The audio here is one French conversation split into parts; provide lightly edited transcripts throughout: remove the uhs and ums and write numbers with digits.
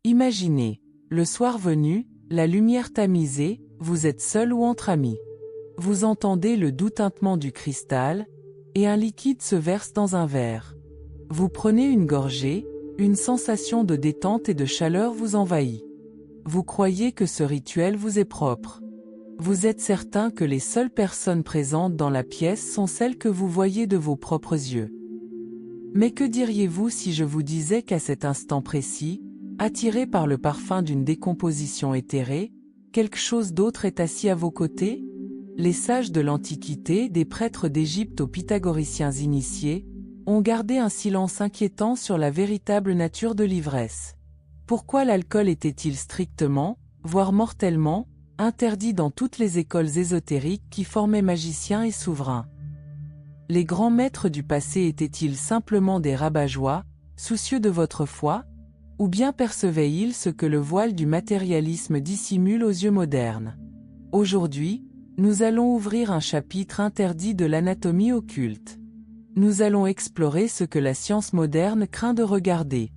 Imaginez, le soir venu, la lumière tamisée, vous êtes seul ou entre amis. Vous entendez le doux tintement du cristal, et un liquide se verse dans un verre. Vous prenez une gorgée, une sensation de détente et de chaleur vous envahit. Vous croyez que ce rituel vous est propre. Vous êtes certain que les seules personnes présentes dans la pièce sont celles que vous voyez de vos propres yeux. Mais que diriez-vous si je vous disais qu'à cet instant précis, attiré par le parfum d'une décomposition éthérée, quelque chose d'autre est assis à vos côtés? Les sages de l'Antiquité, des prêtres d'Égypte aux pythagoriciens initiés, ont gardé un silence inquiétant sur la véritable nature de l'ivresse. Pourquoi l'alcool était-il strictement, voire mortellement, interdit dans toutes les écoles ésotériques qui formaient magiciens et souverains? Les grands maîtres du passé étaient-ils simplement des rabat-joie, soucieux de votre foi? Ou bien percevaient-ils ce que le voile du matérialisme dissimule aux yeux modernes? Aujourd'hui, nous allons ouvrir un chapitre interdit de l'anatomie occulte. Nous allons explorer ce que la science moderne craint de regarder.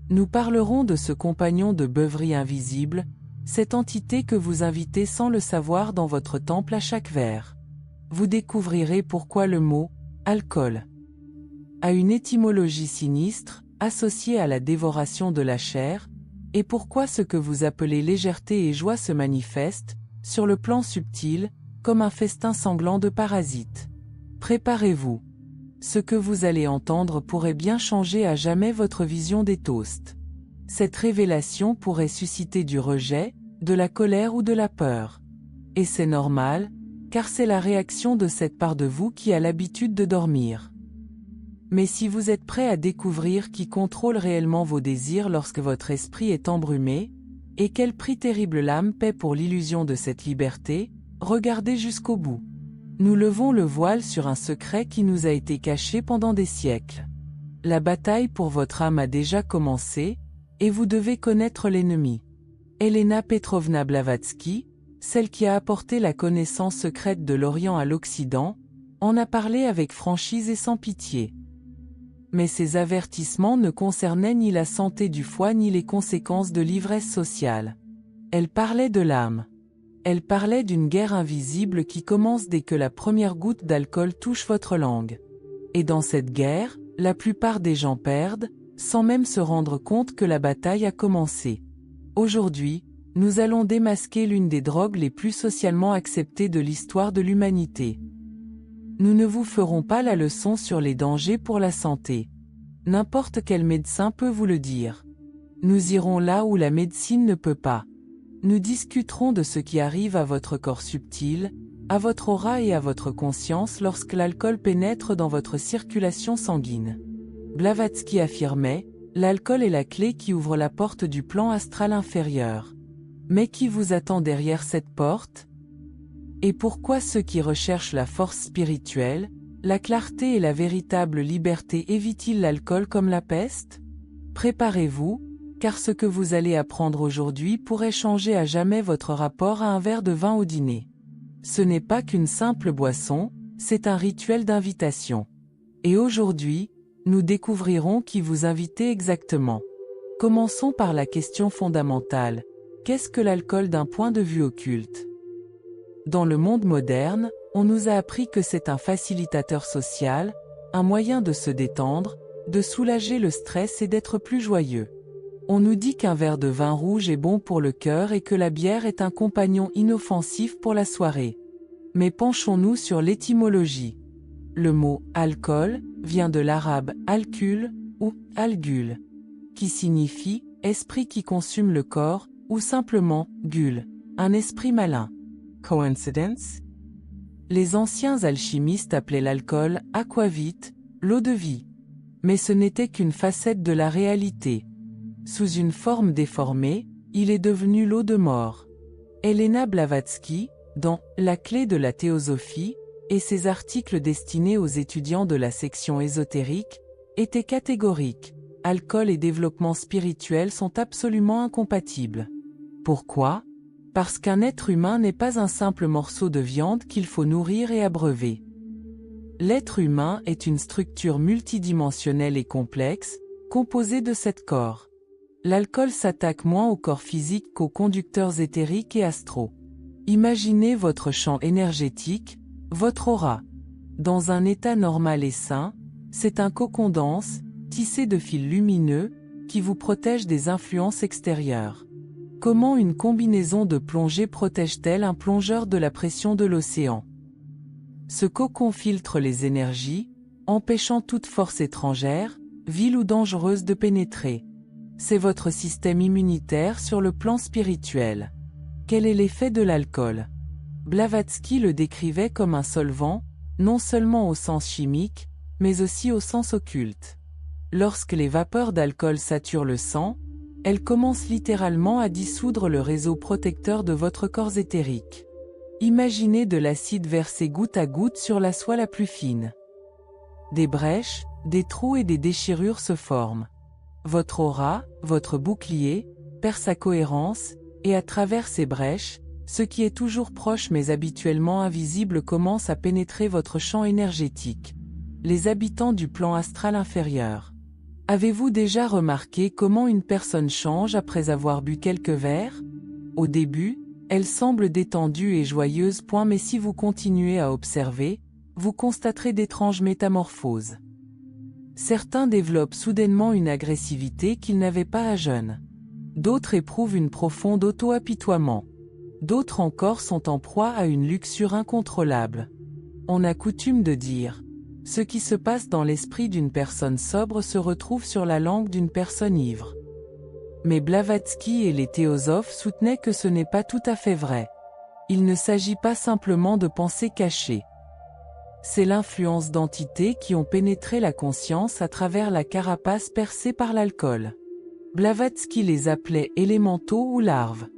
Nous parlerons de ce compagnon de beuverie invisible, cette entité que vous invitez sans le savoir dans votre temple à chaque verre. Vous découvrirez pourquoi le mot « alcool » a une étymologie sinistre, associée à la dévoration de la chair, et pourquoi ce que vous appelez légèreté et joie se manifeste, sur le plan subtil, comme un festin sanglant de parasites. Préparez-vous. Ce que vous allez entendre pourrait bien changer à jamais votre vision des toasts. Cette révélation pourrait susciter du rejet, de la colère ou de la peur. Et c'est normal, car c'est la réaction de cette part de vous qui a l'habitude de dormir. Mais si vous êtes prêt à découvrir qui contrôle réellement vos désirs lorsque votre esprit est embrumé, et quel prix terrible l'âme paie pour l'illusion de cette liberté, regardez jusqu'au bout. Nous levons le voile sur un secret qui nous a été caché pendant des siècles. La bataille pour votre âme a déjà commencé, et vous devez connaître l'ennemi. Elena Petrovna Blavatsky, celle qui a apporté la connaissance secrète de l'Orient à l'Occident, en a parlé avec franchise et sans pitié. Mais ces avertissements ne concernaient ni la santé du foie ni les conséquences de l'ivresse sociale. Elle parlait de l'âme. Elle parlait d'une guerre invisible qui commence dès que la première goutte d'alcool touche votre langue. Et dans cette guerre, la plupart des gens perdent, sans même se rendre compte que la bataille a commencé. Aujourd'hui, nous allons démasquer l'une des drogues les plus socialement acceptées de l'histoire de l'humanité. Nous ne vous ferons pas la leçon sur les dangers pour la santé. N'importe quel médecin peut vous le dire. Nous irons là où la médecine ne peut pas. Nous discuterons de ce qui arrive à votre corps subtil, à votre aura et à votre conscience lorsque l'alcool pénètre dans votre circulation sanguine. Blavatsky affirmait, l'alcool est la clé qui ouvre la porte du plan astral inférieur. Mais qui vous attend derrière cette porte? Et pourquoi ceux qui recherchent la force spirituelle, la clarté et la véritable liberté évitent-ils l'alcool comme la peste? Préparez-vous, car ce que vous allez apprendre aujourd'hui pourrait changer à jamais votre rapport à un verre de vin au dîner. Ce n'est pas qu'une simple boisson, c'est un rituel d'invitation. Et aujourd'hui, nous découvrirons qui vous invitez exactement. Commençons par la question fondamentale. Qu'est-ce que l'alcool d'un point de vue occulte? Dans le monde moderne, on nous a appris que c'est un facilitateur social, un moyen de se détendre, de soulager le stress et d'être plus joyeux. On nous dit qu'un verre de vin rouge est bon pour le cœur et que la bière est un compagnon inoffensif pour la soirée. Mais penchons-nous sur l'étymologie. Le mot « alcool » vient de l'arabe « alkul » ou « algul », qui signifie « esprit qui consume le corps » ou simplement « gul », un esprit malin. Coincidence? Les anciens alchimistes appelaient l'alcool « aquavit », l'eau de vie. Mais ce n'était qu'une facette de la réalité. Sous une forme déformée, il est devenu l'eau de mort. Elena Blavatsky, dans « La clé de la théosophie » et ses articles destinés aux étudiants de la section ésotérique, était catégorique. Alcool et développement spirituel sont absolument incompatibles. Pourquoi? Parce qu'un être humain n'est pas un simple morceau de viande qu'il faut nourrir et abreuver. L'être humain est une structure multidimensionnelle et complexe, composée de 7 corps. L'alcool s'attaque moins au corps physique qu'aux conducteurs éthériques et astraux. Imaginez votre champ énergétique, votre aura. Dans un état normal et sain, c'est un cocon dense, tissé de fils lumineux, qui vous protège des influences extérieures. Comment une combinaison de plongée protège-t-elle un plongeur de la pression de l'océan? Ce cocon filtre les énergies, empêchant toute force étrangère, vile ou dangereuse de pénétrer. C'est votre système immunitaire sur le plan spirituel. Quel est l'effet de l'alcool? Blavatsky le décrivait comme un solvant, non seulement au sens chimique, mais aussi au sens occulte. Lorsque les vapeurs d'alcool saturent le sang, elles commencent littéralement à dissoudre le réseau protecteur de votre corps éthérique. Imaginez de l'acide versé goutte à goutte sur la soie la plus fine. Des brèches, des trous et des déchirures se forment. Votre aura, votre bouclier, perd sa cohérence, et à travers ces brèches, ce qui est toujours proche mais habituellement invisible commence à pénétrer votre champ énergétique. Les habitants du plan astral inférieur. Avez-vous déjà remarqué comment une personne change après avoir bu quelques verres? Au début, elle semble détendue et joyeuse, mais si vous continuez à observer, vous constaterez d'étranges métamorphoses. Certains développent soudainement une agressivité qu'ils n'avaient pas à jeune. D'autres éprouvent une profonde auto-apitoiement. D'autres encore sont en proie à une luxure incontrôlable. On a coutume de dire: ce qui se passe dans l'esprit d'une personne sobre se retrouve sur la langue d'une personne ivre. Mais Blavatsky et les théosophes soutenaient que ce n'est pas tout à fait vrai. Il ne s'agit pas simplement de pensées cachées. C'est l'influence d'entités qui ont pénétré la conscience à travers la carapace percée par l'alcool. Blavatsky les appelait élémentaux ou larves.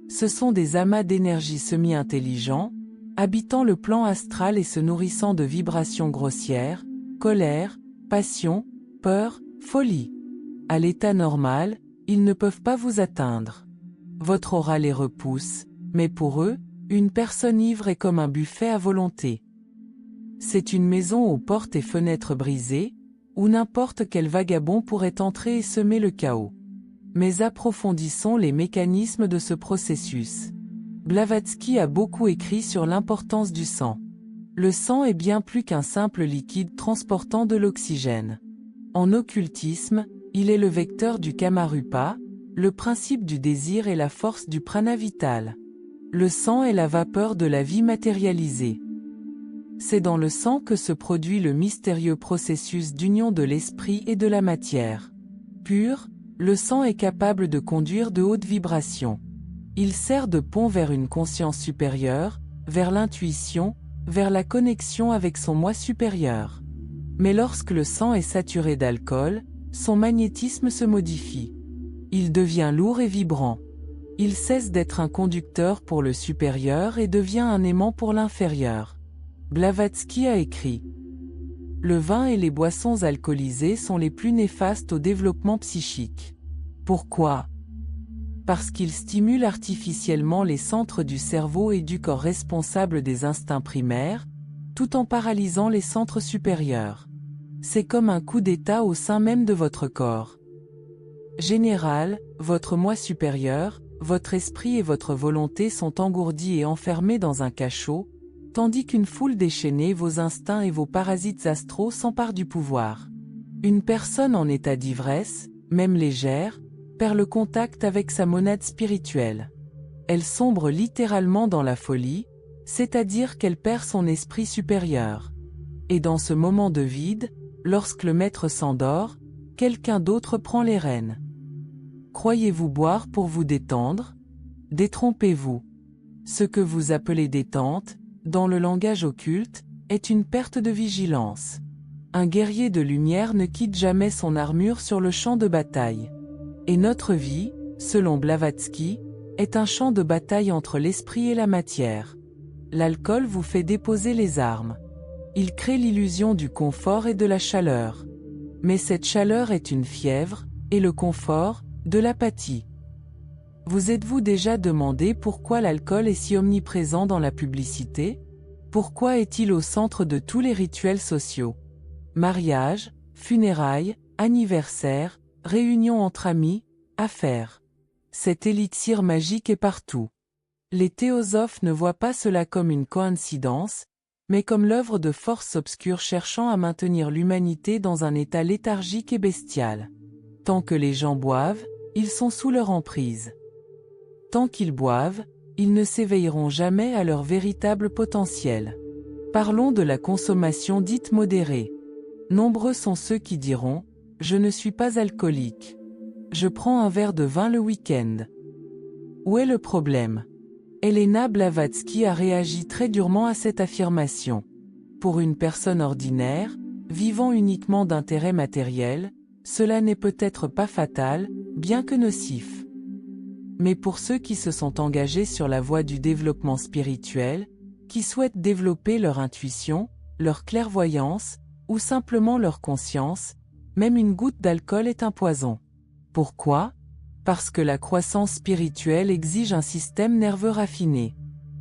Ce sont des amas d'énergie semi-intelligents, habitant le plan astral et se nourrissant de vibrations grossières, colère, passion, peur, folie. À l'état normal, ils ne peuvent pas vous atteindre. Votre aura les repousse, mais pour eux, une personne ivre est comme un buffet à volonté. C'est une maison aux portes et fenêtres brisées, où n'importe quel vagabond pourrait entrer et semer le chaos. Mais approfondissons les mécanismes de ce processus. Blavatsky a beaucoup écrit sur l'importance du sang. Le sang est bien plus qu'un simple liquide transportant de l'oxygène. En occultisme, il est le vecteur du kamarupa, le principe du désir et la force du prana vital. Le sang est la vapeur de la vie matérialisée. C'est dans le sang que se produit le mystérieux processus d'union de l'esprit et de la matière. Pur, le sang est capable de conduire de hautes vibrations. Il sert de pont vers une conscience supérieure, vers l'intuition, vers la connexion avec son moi supérieur. Mais lorsque le sang est saturé d'alcool, son magnétisme se modifie. Il devient lourd et vibrant. Il cesse d'être un conducteur pour le supérieur et devient un aimant pour l'inférieur. Blavatsky a écrit: le vin et les boissons alcoolisées sont les plus néfastes au développement psychique. Pourquoi? Parce qu'ils stimulent artificiellement les centres du cerveau et du corps responsables des instincts primaires, tout en paralysant les centres supérieurs. C'est comme un coup d'état au sein même de votre corps. Général, votre moi supérieur, votre esprit et votre volonté sont engourdis et enfermés dans un cachot, tandis qu'une foule déchaînée, vos instincts et vos parasites astraux s'emparent du pouvoir. Une personne en état d'ivresse, même légère, perd le contact avec sa monade spirituelle. Elle sombre littéralement dans la folie, c'est-à-dire qu'elle perd son esprit supérieur. Et dans ce moment de vide, lorsque le maître s'endort, quelqu'un d'autre prend les rênes. Croyez-vous boire pour vous détendre? Détrompez-vous. Ce que vous appelez détente, dans le langage occulte, est une perte de vigilance. Un guerrier de lumière ne quitte jamais son armure sur le champ de bataille. Et notre vie, selon Blavatsky, est un champ de bataille entre l'esprit et la matière. L'alcool vous fait déposer les armes. Il crée l'illusion du confort et de la chaleur. Mais cette chaleur est une fièvre, et le confort, de l'apathie. Vous êtes-vous déjà demandé pourquoi l'alcool est si omniprésent dans la publicité? Pourquoi est-il au centre de tous les rituels sociaux? Mariage, funérailles, anniversaires, réunions entre amis, à faire. Cet élixir magique est partout. Les théosophes ne voient pas cela comme une coïncidence, mais comme l'œuvre de forces obscures cherchant à maintenir l'humanité dans un état léthargique et bestial. Tant que les gens boivent, ils sont sous leur emprise. Tant qu'ils boivent, ils ne s'éveilleront jamais à leur véritable potentiel. Parlons de la consommation dite modérée. Nombreux sont ceux qui diront « Je ne suis pas alcoolique. Je prends un verre de vin le week-end. » Où est le problème? Elena Blavatsky a réagi très durement à cette affirmation. Pour une personne ordinaire, vivant uniquement d'intérêts matériels, cela n'est peut-être pas fatal, bien que nocif. Mais pour ceux qui se sont engagés sur la voie du développement spirituel, qui souhaitent développer leur intuition, leur clairvoyance, ou simplement leur conscience, même une goutte d'alcool est un poison. Pourquoi? Parce que la croissance spirituelle exige un système nerveux raffiné.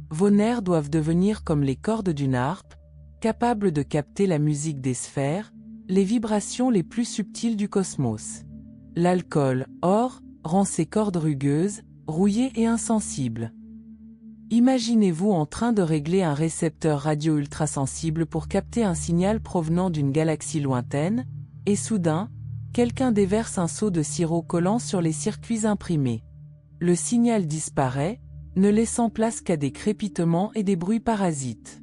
Vos nerfs doivent devenir comme les cordes d'une harpe, capables de capter la musique des sphères, les vibrations les plus subtiles du cosmos. L'alcool, or, rend ces cordes rugueuses, rouillées et insensibles. Imaginez-vous en train de régler un récepteur radio ultrasensible pour capter un signal provenant d'une galaxie lointaine, et soudain, quelqu'un déverse un seau de sirop collant sur les circuits imprimés. Le signal disparaît, ne laissant place qu'à des crépitements et des bruits parasites.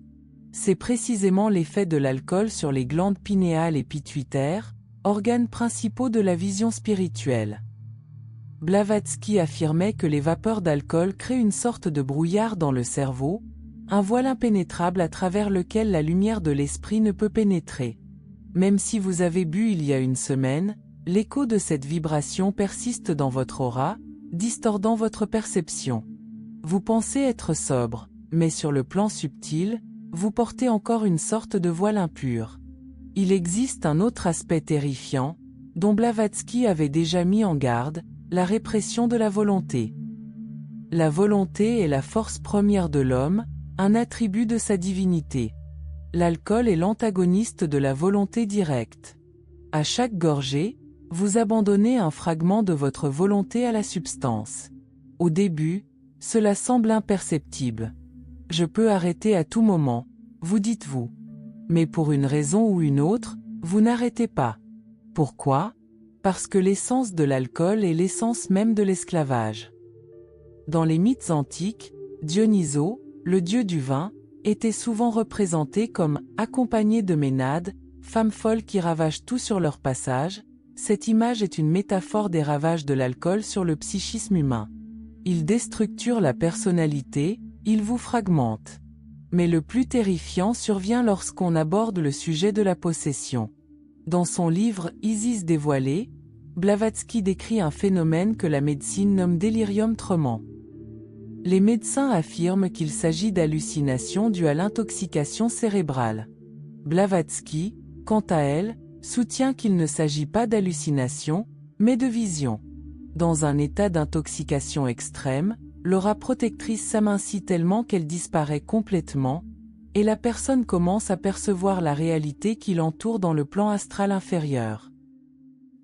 C'est précisément l'effet de l'alcool sur les glandes pinéales et pituitaires, organes principaux de la vision spirituelle. Blavatsky affirmait que les vapeurs d'alcool créent une sorte de brouillard dans le cerveau, un voile impénétrable à travers lequel la lumière de l'esprit ne peut pénétrer. Même si vous avez bu il y a une semaine, l'écho de cette vibration persiste dans votre aura, distordant votre perception. Vous pensez être sobre, mais sur le plan subtil, vous portez encore une sorte de voile impur. Il existe un autre aspect terrifiant, dont Blavatsky avait déjà mis en garde, la répression de la volonté. La volonté est la force première de l'homme, un attribut de sa divinité. L'alcool est l'antagoniste de la volonté directe. À chaque gorgée, vous abandonnez un fragment de votre volonté à la substance. Au début, cela semble imperceptible. Je peux arrêter à tout moment, vous dites-vous. Mais pour une raison ou une autre, vous n'arrêtez pas. Pourquoi? Parce que l'essence de l'alcool est l'essence même de l'esclavage. Dans les mythes antiques, Dionysos, le dieu du vin, était souvent représenté comme accompagné de Ménades, femmes folles qui ravagent tout sur leur passage. Cette image est une métaphore des ravages de l'alcool sur le psychisme humain. Il déstructure la personnalité, il vous fragmente. Mais le plus terrifiant survient lorsqu'on aborde le sujet de la possession. Dans son livre Isis dévoilée, Blavatsky décrit un phénomène que la médecine nomme délirium tremens. Les médecins affirment qu'il s'agit d'hallucinations dues à l'intoxication cérébrale. Blavatsky, quant à elle, soutient qu'il ne s'agit pas d'hallucination, mais de vision. Dans un état d'intoxication extrême, l'aura protectrice s'amincit tellement qu'elle disparaît complètement, et la personne commence à percevoir la réalité qui l'entoure dans le plan astral inférieur.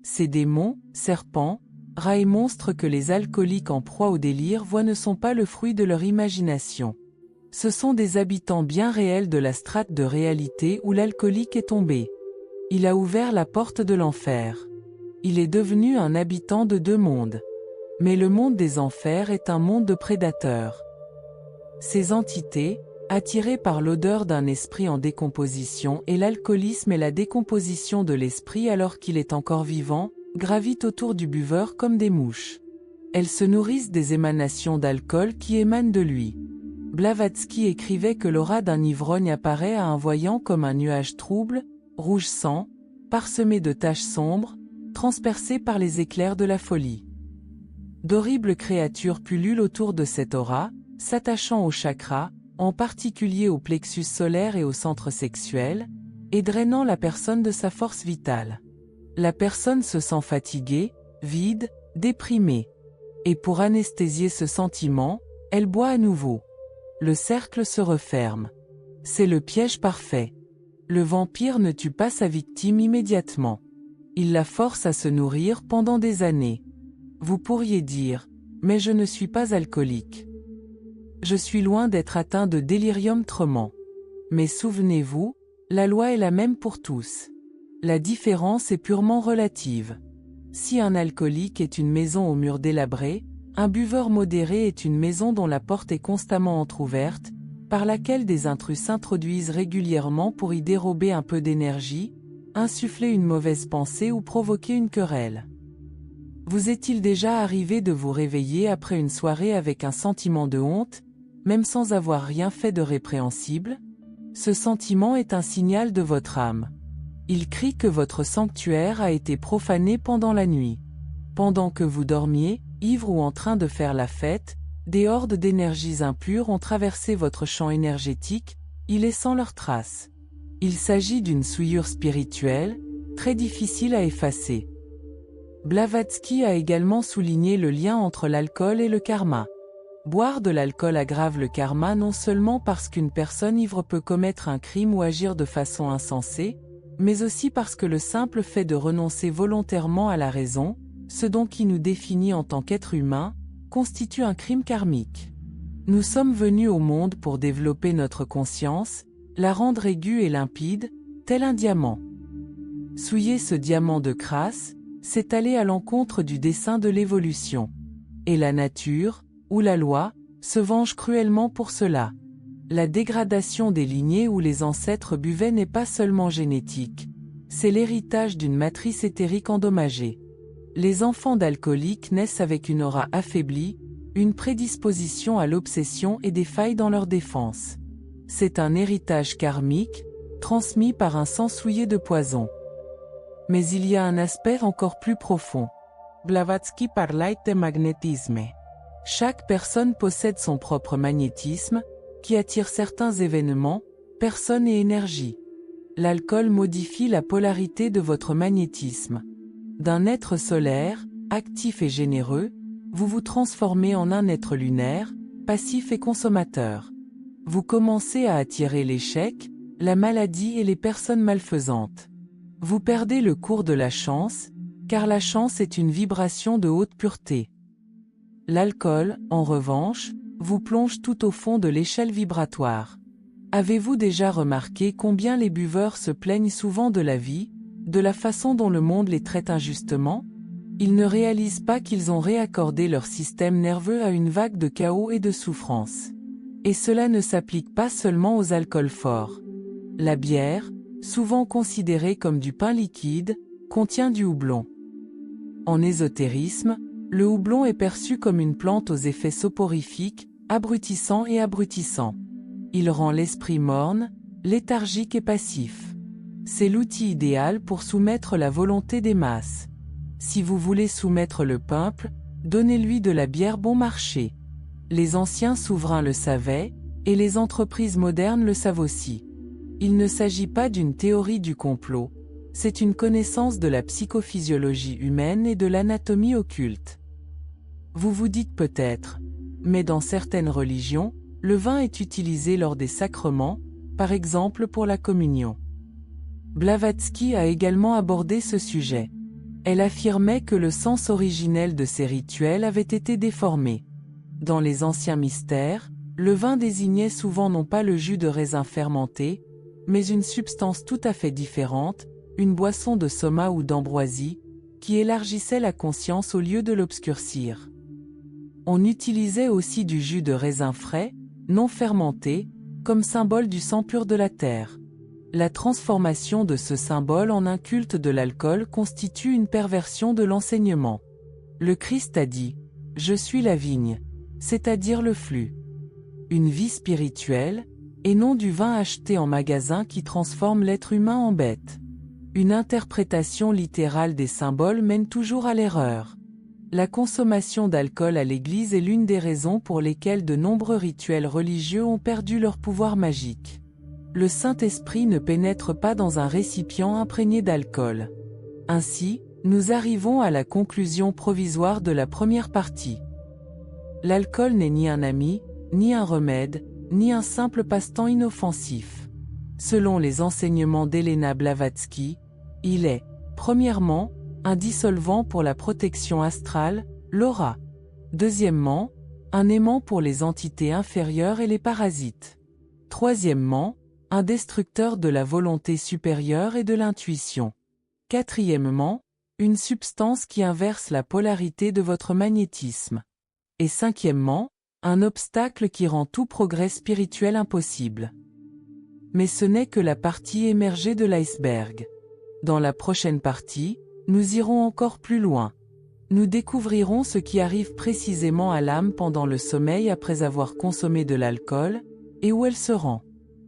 Ces démons, serpents, rats et monstres que les alcooliques en proie au délire voient ne sont pas le fruit de leur imagination. Ce sont des habitants bien réels de la strate de réalité où l'alcoolique est tombé. Il a ouvert la porte de l'enfer. Il est devenu un habitant de deux mondes. Mais le monde des enfers est un monde de prédateurs. Ces entités, attirées par l'odeur d'un esprit en décomposition et l'alcoolisme et la décomposition de l'esprit alors qu'il est encore vivant, gravitent autour du buveur comme des mouches. Elles se nourrissent des émanations d'alcool qui émanent de lui. Blavatsky écrivait que l'aura d'un ivrogne apparaît à un voyant comme un nuage trouble, rouge sang, parsemé de taches sombres, transpercé par les éclairs de la folie. D'horribles créatures pullulent autour de cette aura, s'attachant aux chakras, en particulier au plexus solaire et au centre sexuel, et drainant la personne de sa force vitale. La personne se sent fatiguée, vide, déprimée. Et pour anesthésier ce sentiment, elle boit à nouveau. Le cercle se referme. C'est le piège parfait. Le vampire ne tue pas sa victime immédiatement. Il la force à se nourrir pendant des années. Vous pourriez dire, mais je ne suis pas alcoolique. Je suis loin d'être atteint de délirium tremens. Mais souvenez-vous, la loi est la même pour tous. La différence est purement relative. Si un alcoolique est une maison aux murs délabrés, un buveur modéré est une maison dont la porte est constamment entr'ouverte, par laquelle des intrus s'introduisent régulièrement pour y dérober un peu d'énergie, insuffler une mauvaise pensée ou provoquer une querelle. Vous est-il déjà arrivé de vous réveiller après une soirée avec un sentiment de honte, même sans avoir rien fait de répréhensible? Ce sentiment est un signal de votre âme. Il crie que votre sanctuaire a été profané pendant la nuit. Pendant que vous dormiez, ivre ou en train de faire la fête, des hordes d'énergies impures ont traversé votre champ énergétique, y laissant leurs traces. Il s'agit d'une souillure spirituelle, très difficile à effacer. Blavatsky a également souligné le lien entre l'alcool et le karma. Boire de l'alcool aggrave le karma non seulement parce qu'une personne ivre peut commettre un crime ou agir de façon insensée, mais aussi parce que le simple fait de renoncer volontairement à la raison, ce don qui nous définit en tant qu'être humain, constitue un crime karmique. Nous sommes venus au monde pour développer notre conscience, la rendre aiguë et limpide, tel un diamant. Souiller ce diamant de crasse, c'est aller à l'encontre du dessein de l'évolution. Et la nature, ou la loi, se venge cruellement pour cela. La dégradation des lignées où les ancêtres buvaient n'est pas seulement génétique, c'est l'héritage d'une matrice éthérique endommagée. Les enfants d'alcooliques naissent avec une aura affaiblie, une prédisposition à l'obsession et des failles dans leur défense. C'est un héritage karmique, transmis par un sang souillé de poison. Mais il y a un aspect encore plus profond. Blavatsky parlait de magnétisme. Chaque personne possède son propre magnétisme, qui attire certains événements, personnes et énergies. L'alcool modifie la polarité de votre magnétisme. D'un être solaire, actif et généreux, vous vous transformez en un être lunaire, passif et consommateur. Vous commencez à attirer l'échec, la maladie et les personnes malfaisantes. Vous perdez le cours de la chance, car la chance est une vibration de haute pureté. L'alcool, en revanche, vous plonge tout au fond de l'échelle vibratoire. Avez-vous déjà remarqué combien les buveurs se plaignent souvent de la vie, de la façon dont le monde les traite injustement? Ils ne réalisent pas qu'ils ont réaccordé leur système nerveux à une vague de chaos et de souffrance. Et cela ne s'applique pas seulement aux alcools forts. La bière, souvent considérée comme du pain liquide, contient du houblon. En ésotérisme, le houblon est perçu comme une plante aux effets soporifiques, abrutissants et abrutissants. Il rend l'esprit morne, léthargique et passif. C'est l'outil idéal pour soumettre la volonté des masses. Si vous voulez soumettre le peuple, donnez-lui de la bière bon marché. Les anciens souverains le savaient, et les entreprises modernes le savent aussi. Il ne s'agit pas d'une théorie du complot, c'est une connaissance de la psychophysiologie humaine et de l'anatomie occulte. Vous vous dites peut-être, mais dans certaines religions, le vin est utilisé lors des sacrements, par exemple pour la communion. Blavatsky a également abordé ce sujet. Elle affirmait que le sens originel de ces rituels avait été déformé. Dans les anciens mystères, le vin désignait souvent non pas le jus de raisin fermenté, mais une substance tout à fait différente, une boisson de soma ou d'ambroisie, qui élargissait la conscience au lieu de l'obscurcir. On utilisait aussi du jus de raisin frais, non fermenté, comme symbole du sang pur de la terre. La transformation de ce symbole en un culte de l'alcool constitue une perversion de l'enseignement. Le Christ a dit « Je suis la vigne », c'est-à-dire le flux. Une vie spirituelle, et non du vin acheté en magasin qui transforme l'être humain en bête. Une interprétation littérale des symboles mène toujours à l'erreur. La consommation d'alcool à l'Église est l'une des raisons pour lesquelles de nombreux rituels religieux ont perdu leur pouvoir magique. Le Saint-Esprit ne pénètre pas dans un récipient imprégné d'alcool. Ainsi, nous arrivons à la conclusion provisoire de la première partie. L'alcool n'est ni un ami, ni un remède, ni un simple passe-temps inoffensif. Selon les enseignements d'Elena Blavatsky, il est, premièrement, un dissolvant pour la protection astrale, L'aura. Deuxièmement, un aimant pour les entités inférieures et les parasites. Troisièmement, un destructeur de la volonté supérieure et de l'intuition. Quatrièmement, une substance qui inverse la polarité de votre magnétisme. Et cinquièmement, un obstacle qui rend tout progrès spirituel impossible. Mais ce n'est que la partie émergée de l'iceberg. Dans la prochaine partie, nous irons encore plus loin. Nous découvrirons ce qui arrive précisément à l'âme pendant le sommeil après avoir consommé de l'alcool, et où elle se rend.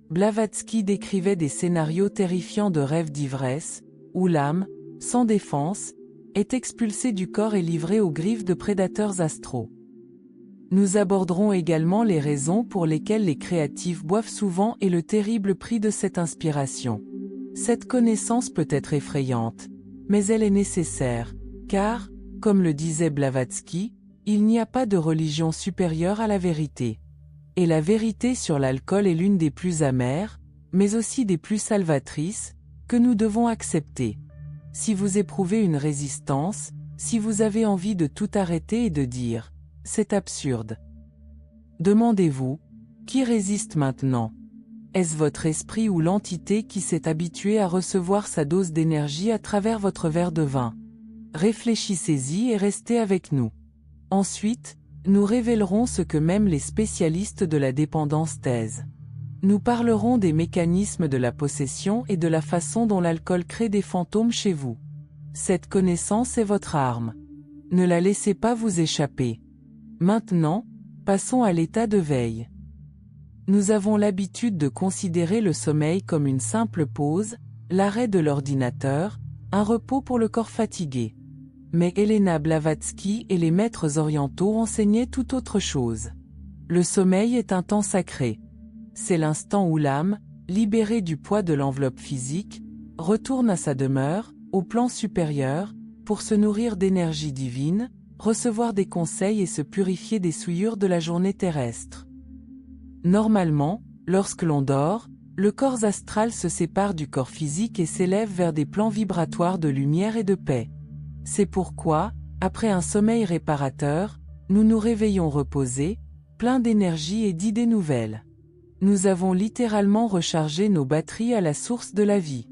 Blavatsky décrivait des scénarios terrifiants de rêves d'ivresse, où l'âme, sans défense, est expulsée du corps et livrée aux griffes de prédateurs astraux. Nous aborderons également les raisons pour lesquelles les créatifs boivent souvent et le terrible prix de cette inspiration. Cette connaissance peut être effrayante, mais elle est nécessaire, car, comme le disait Blavatsky, il n'y a pas de religion supérieure à la vérité. Et la vérité sur l'alcool est l'une des plus amères, mais aussi des plus salvatrices, que nous devons accepter. Si vous éprouvez une résistance, si vous avez envie de tout arrêter et de dire « c'est absurde », demandez-vous « qui résiste maintenant ?» Est-ce votre esprit ou l'entité qui s'est habituée à recevoir sa dose d'énergie à travers votre verre de vin? Réfléchissez-y et restez avec nous. Ensuite, nous révélerons ce que même les spécialistes de la dépendance taisent. Nous parlerons des mécanismes de la possession et de la façon dont l'alcool crée des fantômes chez vous. Cette connaissance est votre arme. Ne la laissez pas vous échapper. Maintenant, passons à l'état de veille. Nous avons l'habitude de considérer le sommeil comme une simple pause, l'arrêt de l'ordinateur, un repos pour le corps fatigué. Mais Helena Blavatsky et les maîtres orientaux enseignaient tout autre chose. Le sommeil est un temps sacré. C'est l'instant où l'âme, libérée du poids de l'enveloppe physique, retourne à sa demeure, au plan supérieur, pour se nourrir d'énergie divine, recevoir des conseils et se purifier des souillures de la journée terrestre. Normalement, lorsque l'on dort, le corps astral se sépare du corps physique et s'élève vers des plans vibratoires de lumière et de paix. C'est pourquoi, après un sommeil réparateur, nous nous réveillons reposés, pleins d'énergie et d'idées nouvelles. Nous avons littéralement rechargé nos batteries à la source de la vie.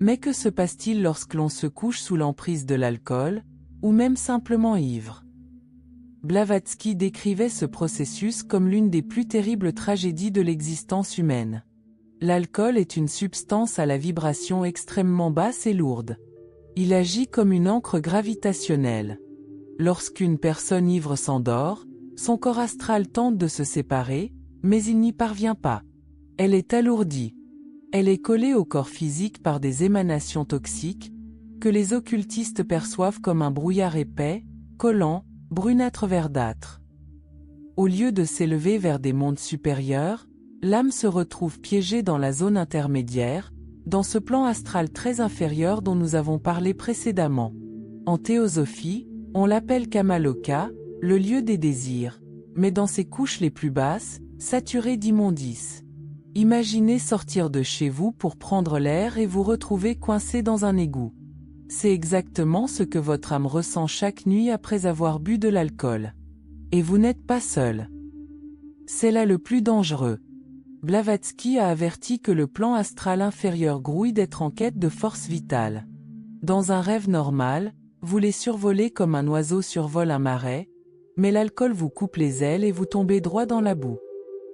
Mais que se passe-t-il lorsque l'on se couche sous l'emprise de l'alcool, ou même simplement ivre? Blavatsky décrivait ce processus comme l'une des plus terribles tragédies de l'existence humaine. L'alcool est une substance à la vibration extrêmement basse et lourde. Il agit comme une ancre gravitationnelle. Lorsqu'une personne ivre s'endort, son corps astral tente de se séparer, mais il n'y parvient pas. Elle est alourdie. Elle est collée au corps physique par des émanations toxiques, que les occultistes perçoivent comme un brouillard épais, collant, brunâtre verdâtre. Au lieu de s'élever vers des mondes supérieurs, l'âme se retrouve piégée dans la zone intermédiaire, dans ce plan astral très inférieur dont nous avons parlé précédemment. En théosophie, on l'appelle Kamaloka, le lieu des désirs, mais dans ses couches les plus basses, saturées d'immondices. Imaginez sortir de chez vous pour prendre l'air et vous retrouver coincé dans un égout. C'est exactement ce que votre âme ressent chaque nuit après avoir bu de l'alcool. Et vous n'êtes pas seul. C'est là le plus dangereux. Blavatsky a averti que le plan astral inférieur grouille d'être en quête de force vitale. Dans un rêve normal, vous les survolez comme un oiseau survole un marais, mais l'alcool vous coupe les ailes et vous tombez droit dans la boue.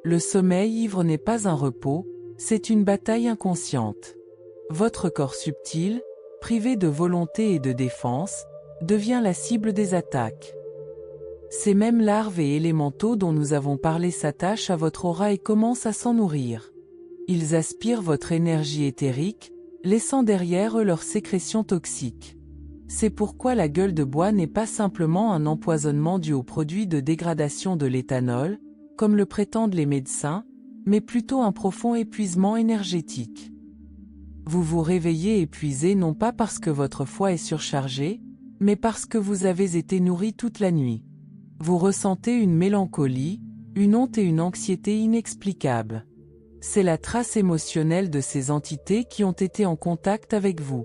Le sommeil ivre n'est pas un repos, c'est une bataille inconsciente. Votre corps subtil, privé de volonté et de défense, devient la cible des attaques. Ces mêmes larves et élémentaux dont nous avons parlé s'attachent à votre aura et commencent à s'en nourrir. Ils aspirent votre énergie éthérique, laissant derrière eux leurs sécrétions toxiques. C'est pourquoi la gueule de bois n'est pas simplement un empoisonnement dû aux produits de dégradation de l'éthanol, comme le prétendent les médecins, mais plutôt un profond épuisement énergétique. Vous vous réveillez épuisé non pas parce que votre foie est surchargé, mais parce que vous avez été nourri toute la nuit. Vous ressentez une mélancolie, une honte et une anxiété inexplicables. C'est la trace émotionnelle de ces entités qui ont été en contact avec vous.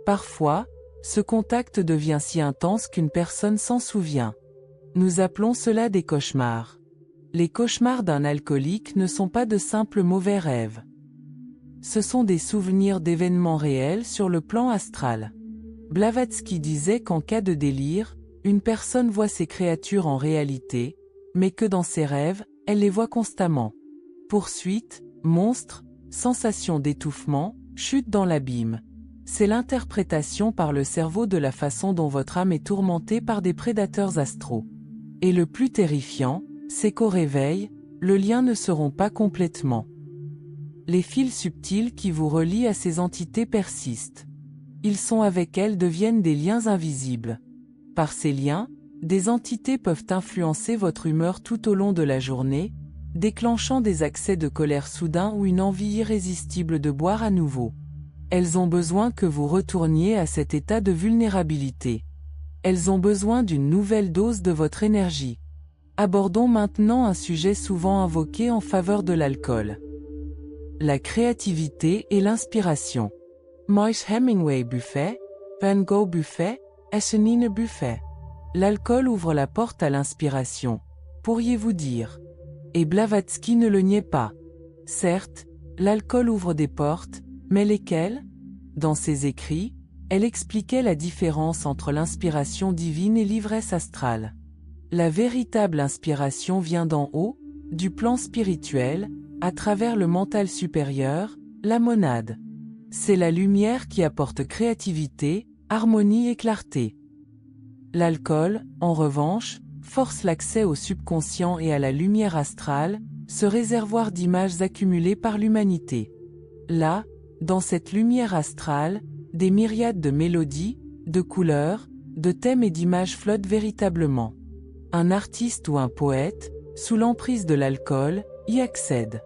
Parfois, ce contact devient si intense qu'une personne s'en souvient. Nous appelons cela des cauchemars. Les cauchemars d'un alcoolique ne sont pas de simples mauvais rêves. Ce sont des souvenirs d'événements réels sur le plan astral. Blavatsky disait qu'en cas de délire, une personne voit ces créatures en réalité, mais que dans ses rêves, elle les voit constamment. Poursuite, monstres, sensation d'étouffement, chute dans l'abîme. C'est l'interprétation par le cerveau de la façon dont votre âme est tourmentée par des prédateurs astraux. Et le plus terrifiant, c'est qu'au réveil, le lien ne se rompt pas complètement. Les fils subtils qui vous relient à ces entités persistent. Ils sont avec elles deviennent des liens invisibles. Par ces liens, des entités peuvent influencer votre humeur tout au long de la journée, déclenchant des accès de colère soudains ou une envie irrésistible de boire à nouveau. Elles ont besoin que vous retourniez à cet état de vulnérabilité. Elles ont besoin d'une nouvelle dose de votre énergie. Abordons maintenant un sujet souvent invoqué en faveur de l'alcool. La créativité et l'inspiration. Mois Hemingway Buffet, Van Gogh Buffet, Essenine Buffet. L'alcool ouvre la porte à l'inspiration, pourriez-vous dire. Et Blavatsky ne le niait pas. Certes, l'alcool ouvre des portes, mais lesquelles? Dans ses écrits, elle expliquait la différence entre l'inspiration divine et l'ivresse astrale. La véritable inspiration vient d'en haut, du plan spirituel, à travers le mental supérieur, la monade. C'est la lumière qui apporte créativité, harmonie et clarté. L'alcool, en revanche, force l'accès au subconscient et à la lumière astrale, ce réservoir d'images accumulées par l'humanité. Là, dans cette lumière astrale, des myriades de mélodies, de couleurs, de thèmes et d'images flottent véritablement. Un artiste ou un poète, sous l'emprise de l'alcool, y accède.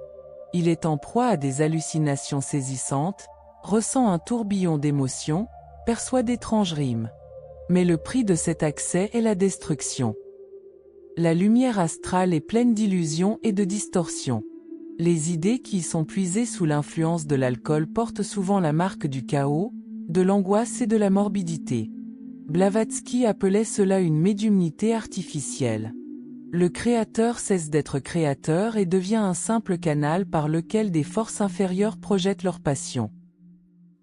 Il est en proie à des hallucinations saisissantes, ressent un tourbillon d'émotions, perçoit d'étranges rimes. Mais le prix de cet accès est la destruction. La lumière astrale est pleine d'illusions et de distorsions. Les idées qui y sont puisées sous l'influence de l'alcool portent souvent la marque du chaos, de l'angoisse et de la morbidité. Blavatsky appelait cela une médiumnité artificielle. Le créateur cesse d'être créateur et devient un simple canal par lequel des forces inférieures projettent leur passion.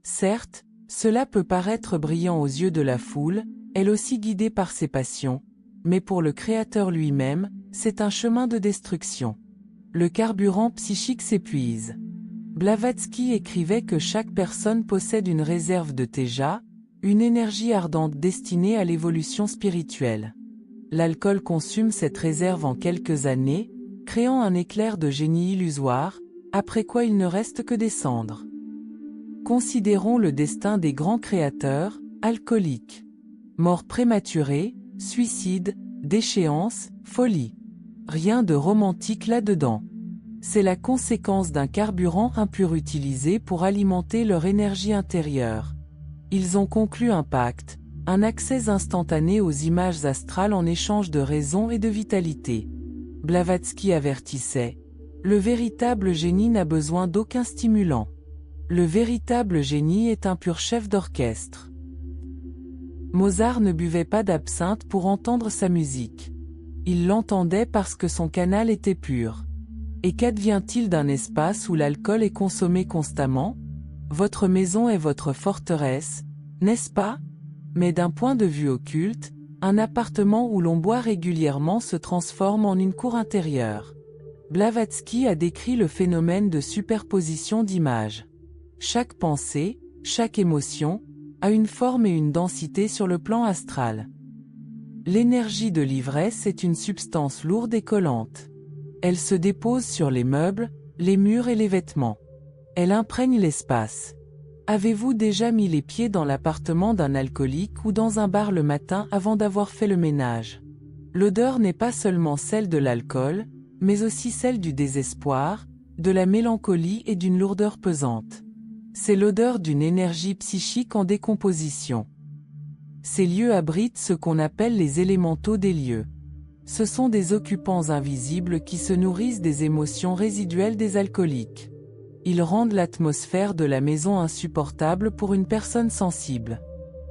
Certes, cela peut paraître brillant aux yeux de la foule, elle aussi guidée par ses passions, mais pour le créateur lui-même, c'est un chemin de destruction. Le carburant psychique s'épuise. Blavatsky écrivait que chaque personne possède une réserve de Teja, une énergie ardente destinée à l'évolution spirituelle. L'alcool consume cette réserve en quelques années, créant un éclair de génie illusoire, après quoi il ne reste que des cendres. Considérons le destin des grands créateurs, alcooliques. Mort prématurée, suicide, déchéance, folie. Rien de romantique là-dedans. C'est la conséquence d'un carburant impur utilisé pour alimenter leur énergie intérieure. Ils ont conclu un pacte, un accès instantané aux images astrales en échange de raison et de vitalité. Blavatsky avertissait, « Le véritable génie n'a besoin d'aucun stimulant. Le véritable génie est un pur chef d'orchestre. » Mozart ne buvait pas d'absinthe pour entendre sa musique. Il l'entendait parce que son canal était pur. Et qu'advient-il d'un espace où l'alcool est consommé constamment? Votre maison est votre forteresse, n'est-ce pas? Mais d'un point de vue occulte, un appartement où l'on boit régulièrement se transforme en une cour intérieure. Blavatsky a décrit le phénomène de superposition d'images. Chaque pensée, chaque émotion, a une forme et une densité sur le plan astral. L'énergie de l'ivresse est une substance lourde et collante. Elle se dépose sur les meubles, les murs et les vêtements. Elle imprègne l'espace. Avez-vous déjà mis les pieds dans l'appartement d'un alcoolique ou dans un bar le matin avant d'avoir fait le ménage? L'odeur n'est pas seulement celle de l'alcool, mais aussi celle du désespoir, de la mélancolie et d'une lourdeur pesante. C'est l'odeur d'une énergie psychique en décomposition. Ces lieux abritent ce qu'on appelle les élémentaux des lieux. Ce sont des occupants invisibles qui se nourrissent des émotions résiduelles des alcooliques. Ils rendent l'atmosphère de la maison insupportable pour une personne sensible.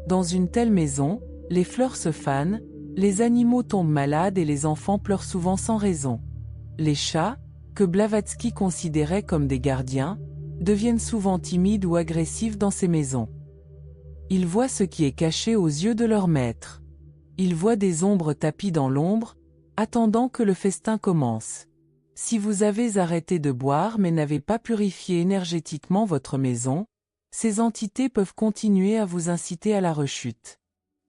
Dans une telle maison, les fleurs se fanent, Les animaux tombent malades et les enfants pleurent souvent sans raison. Les chats, que Blavatsky considérait comme des gardiens, deviennent souvent timides ou agressifs dans ces maisons. Ils voient ce qui est caché aux yeux de leur maître. Ils voient des ombres tapies dans l'ombre, attendant que le festin commence. Si vous avez arrêté de boire mais n'avez pas purifié énergétiquement votre maison, ces entités peuvent continuer à vous inciter à la rechute.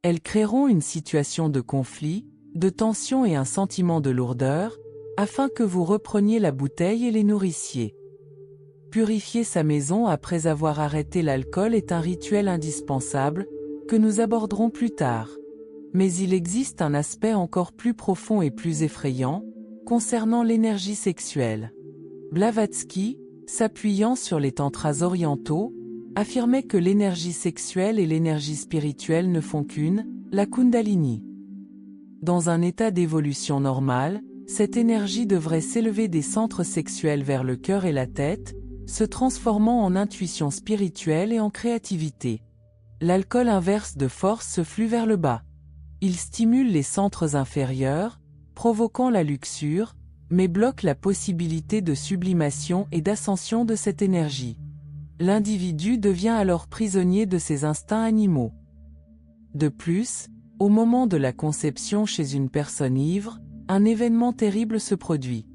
Elles créeront une situation de conflit, de tension et un sentiment de lourdeur, afin que vous repreniez la bouteille et les nourrissiez. Purifier sa maison après avoir arrêté l'alcool est un rituel indispensable, que nous aborderons plus tard. Mais il existe un aspect encore plus profond et plus effrayant, concernant l'énergie sexuelle. Blavatsky, s'appuyant sur les tantras orientaux, affirmait que l'énergie sexuelle et l'énergie spirituelle ne font qu'une, la Kundalini. Dans un état d'évolution normal, cette énergie devrait s'élever des centres sexuels vers le cœur et la tête, se transformant en intuition spirituelle et en créativité. L'alcool inverse de force ce flux vers le bas. Il stimule les centres inférieurs, provoquant la luxure, mais bloque la possibilité de sublimation et d'ascension de cette énergie. L'individu devient alors prisonnier de ses instincts animaux. De plus, au moment de la conception chez une personne ivre, un événement terrible se produit.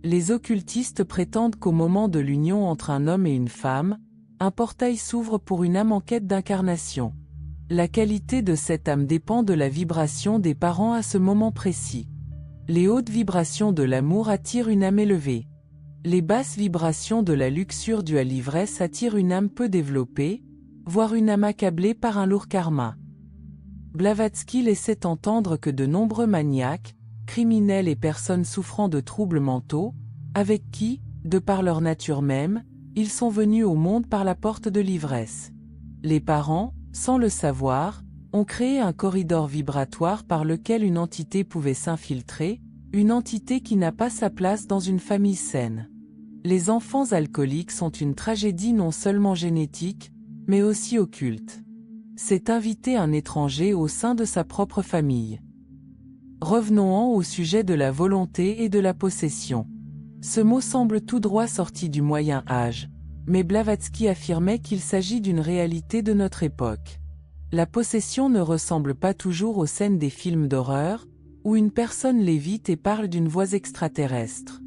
Les occultistes prétendent qu'au moment de l'union entre un homme et une femme, un portail s'ouvre pour une âme en quête d'incarnation. La qualité de cette âme dépend de la vibration des parents à ce moment précis. Les hautes vibrations de l'amour attirent une âme élevée. Les basses vibrations de la luxure dues à l'ivresse attirent une âme peu développée, voire une âme accablée par un lourd karma. Blavatsky laissait entendre que de nombreux maniaques, criminels et personnes souffrant de troubles mentaux, avec qui, de par leur nature même, ils sont venus au monde par la porte de l'ivresse. Les parents, sans le savoir, ont créé un corridor vibratoire par lequel une entité pouvait s'infiltrer, une entité qui n'a pas sa place dans une famille saine. Les enfants alcooliques sont une tragédie non seulement génétique, mais aussi occulte. C'est inviter un étranger au sein de sa propre famille. Revenons-en au sujet de la volonté et de la possession. Ce mot semble tout droit sorti du Moyen Âge, mais Blavatsky affirmait qu'il s'agit d'une réalité de notre époque. La possession ne ressemble pas toujours aux scènes des films d'horreur, où une personne lévite et parle d'une voix extraterrestre.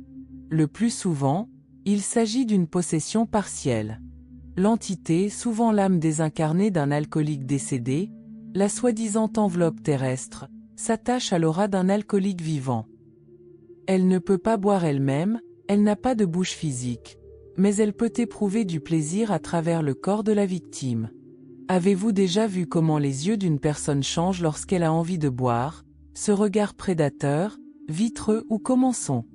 Le plus souvent, il s'agit d'une possession partielle. L'entité, souvent l'âme désincarnée d'un alcoolique décédé, la soi-disant enveloppe terrestre, s'attache à l'aura d'un alcoolique vivant. Elle ne peut pas boire elle-même, elle n'a pas de bouche physique, mais elle peut éprouver du plaisir à travers le corps de la victime. Avez-vous déjà vu comment les yeux d'une personne changent lorsqu'elle a envie de boire, ce regard prédateur, vitreux ou commençons?